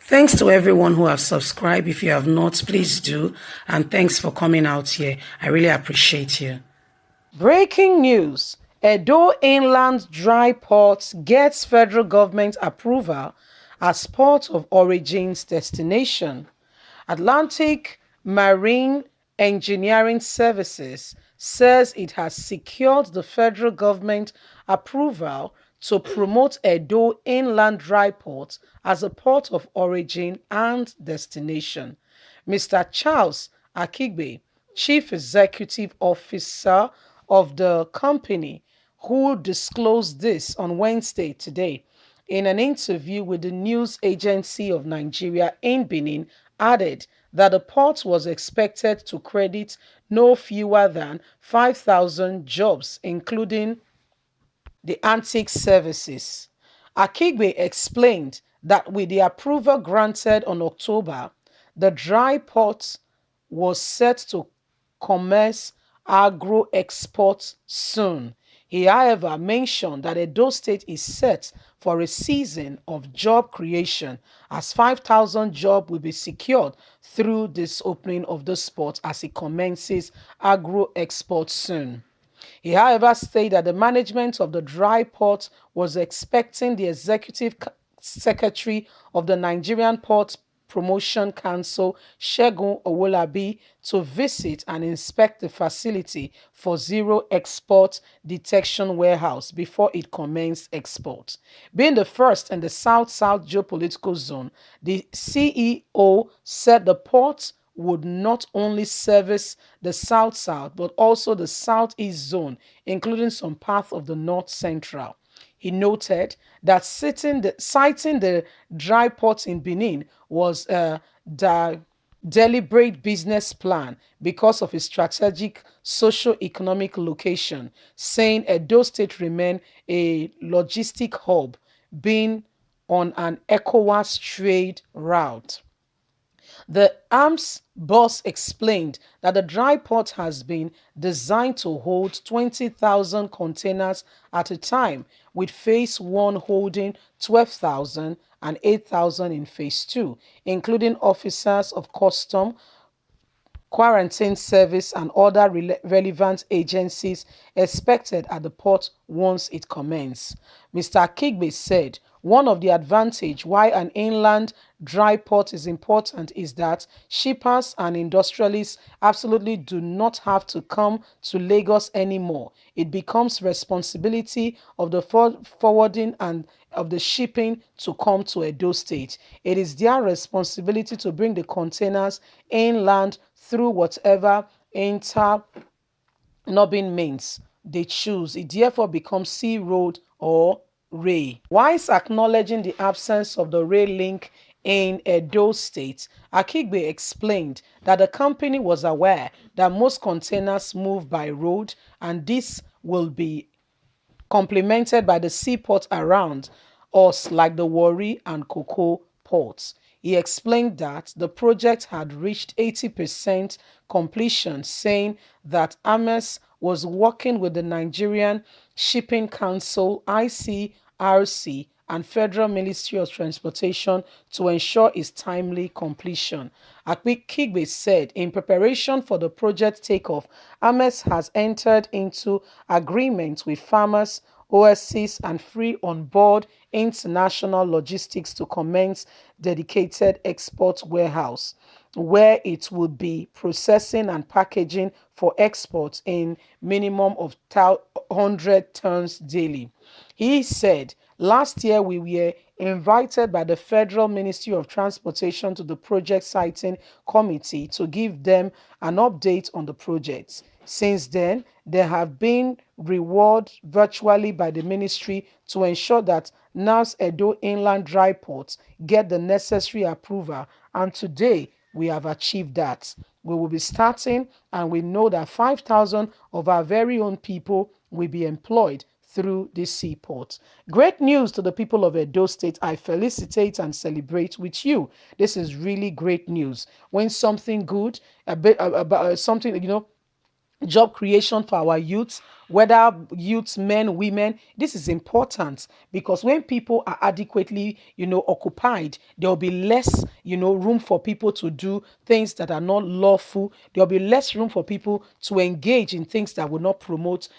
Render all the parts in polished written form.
Thanks to everyone who have subscribed. If you have not, please do. And thanks for coming out here. I really appreciate you. Breaking news. Edo Inland Dry Port gets federal government approval as port of origin's destination. Atlantic Marine Engineering Services says it has secured the federal government approval to promote Edo Inland Dry Port as a port of origin and destination. Mr. Charles Akigbe, Chief Executive Officer of the company, who disclosed this on Wednesday today in an interview with the news agency of Nigeria in Benin, added that the port was expected to credit no fewer than 5,000 jobs, including the antique services. Akigbe explained that with the approval granted on October, the dry port was set to commence agro exports soon. He, however, mentioned that Edo State is set for a season of job creation as 5,000 jobs will be secured through this opening of the port as it commences agro exports soon. He, however, stated that the management of the dry port was expecting the executive secretary of the Nigerian Port Promotion Council, Segun Owolabi, to visit and inspect the facility for zero export detection warehouse before it commenced export. Being the first in the South-South geopolitical zone, the CEO said the port would not only service the South-South but also the Southeast zone, including some parts of the North Central. He noted that citing the dry port in Benin was a deliberate business plan because of its strategic socio-economic location, saying Edo State remained a logistic hub being on an ECOWAS trade route. The AMS boss explained that the dry port has been designed to hold 20,000 containers at a time, with phase 1 holding 12,000 and 8,000 in phase 2, including officers of custom, quarantine service and other relevant agencies expected at the port once it commences. Mr. Kigbe said one of the advantages why an inland dry port is important is that shippers and industrialists absolutely do not have to come to Lagos anymore. It becomes responsibility of the forwarding and of the shipping to come to Edo State. It is their responsibility to bring the containers inland through whatever internubbing means they choose. It therefore becomes sea road or rail. Whilst acknowledging the absence of the rail link in Edo State, Akigbe explained that the company was aware that most containers move by road and this will be complemented by the seaport around us like the Warri and Cocoa ports. He explained that the project had reached 80% completion, saying that Ames was working with the Nigerian Shipping Council (ICRC) and Federal Ministry of Transportation to ensure its timely completion. Akigbe said in preparation for the project takeoff, Ames has entered into agreements with farmers, OSCs, and Free on Board International Logistics to commence dedicated export warehouse where it will be processing and packaging for export in minimum of 100 tons daily. He said, last year we were invited by the Federal Ministry of Transportation to the project siting committee to give them an update on the project. Since then, there have been reward virtually by the ministry to ensure that NAS Edo Inland Dry Ports get the necessary approval, and today we have achieved that. We will be starting, and we know that 5,000 of our very own people will be employed through this seaport. Great news to the people of Edo State. I felicitate and celebrate with you. This is really great news. When something good, something, job creation for our youth whether youths, men, women. This is important because when people are adequately, occupied, there will be less, room for people to do things that are not lawful. There will be less room for people to engage in things that will not promote,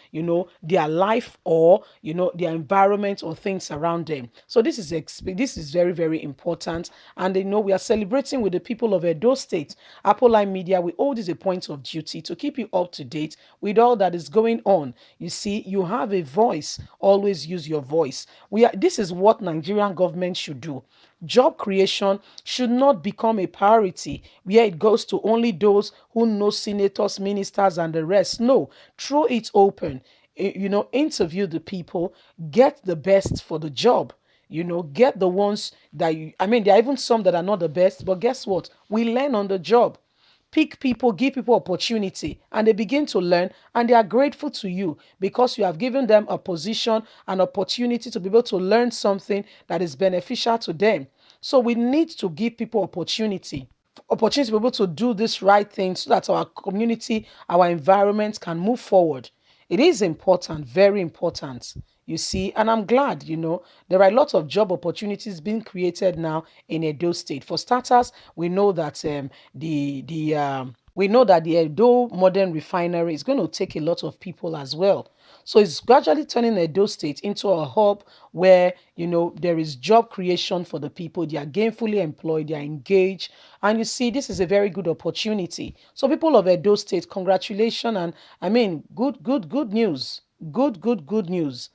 their life or, their environment or things around them. So this is very, very important. And we are celebrating with the people of Edo State. Apple Line Media, we hold this a point of duty to keep you up to date with all that is going on. You see, you have a voice. Always use your voice. This is what Nigerian government should do. Job creation should not become a priority where it goes to only those who know senators, ministers, and the rest. No, throw it open. Interview the people, get the best for the job. Get the ones that there are even some that are not the best, but guess what? We learn on the job. Pick people, give people opportunity, and they begin to learn, and they are grateful to you because you have given them a position, an opportunity to be able to learn something that is beneficial to them. So we need to give people opportunity to be able to do this right thing so that our community, our environment can move forward. It is important, very important, you see, and I'm glad, there are a lot of job opportunities being created now in Edo State. For starters, we know that the Edo Modern Refinery is going to take a lot of people as well. So it's gradually turning Edo State into a hub where, there is job creation for the people. They are gainfully employed, they are engaged. And you see, this is a very good opportunity. So people of Edo State, congratulations. And good news. Good news.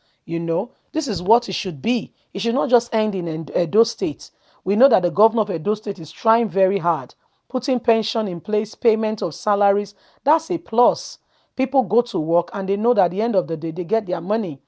This is what it should be. It should not just end in Edo State. We know that the governor of Edo State is trying very hard, putting pension in place, payment of salaries. That's a plus. People go to work and they know that at the end of the day, they get their money.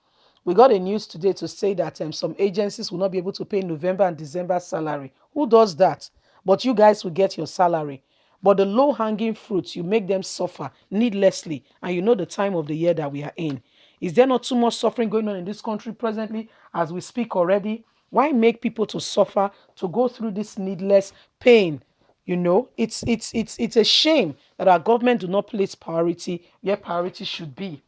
We got a news today to say that some agencies will not be able to pay November and December salary. Who does that? But you guys will get your salary. But the low-hanging fruits, you make them suffer needlessly. And you know the time of the year that we are in. Is there not too much suffering going on in this country presently as we speak already? Why make people to suffer, to go through this needless pain? It's a shame that our government do not place priority where priority should be.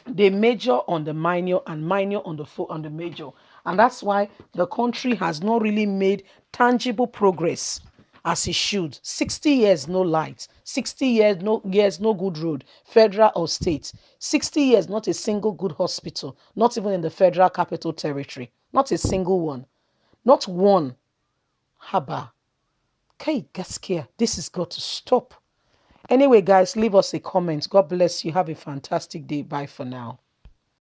They major on the minor and minor on the major. And that's why the country has not really made tangible progress as it should. 60 years, no light. 60 years, no good road, federal or state. 60 years, not a single good hospital, not even in the Federal Capital Territory. Not a single one. Not one. Haba. Okay, gaskiya, this has got to stop. Anyway, guys, leave us a comment. God bless you. Have a fantastic day. Bye for now.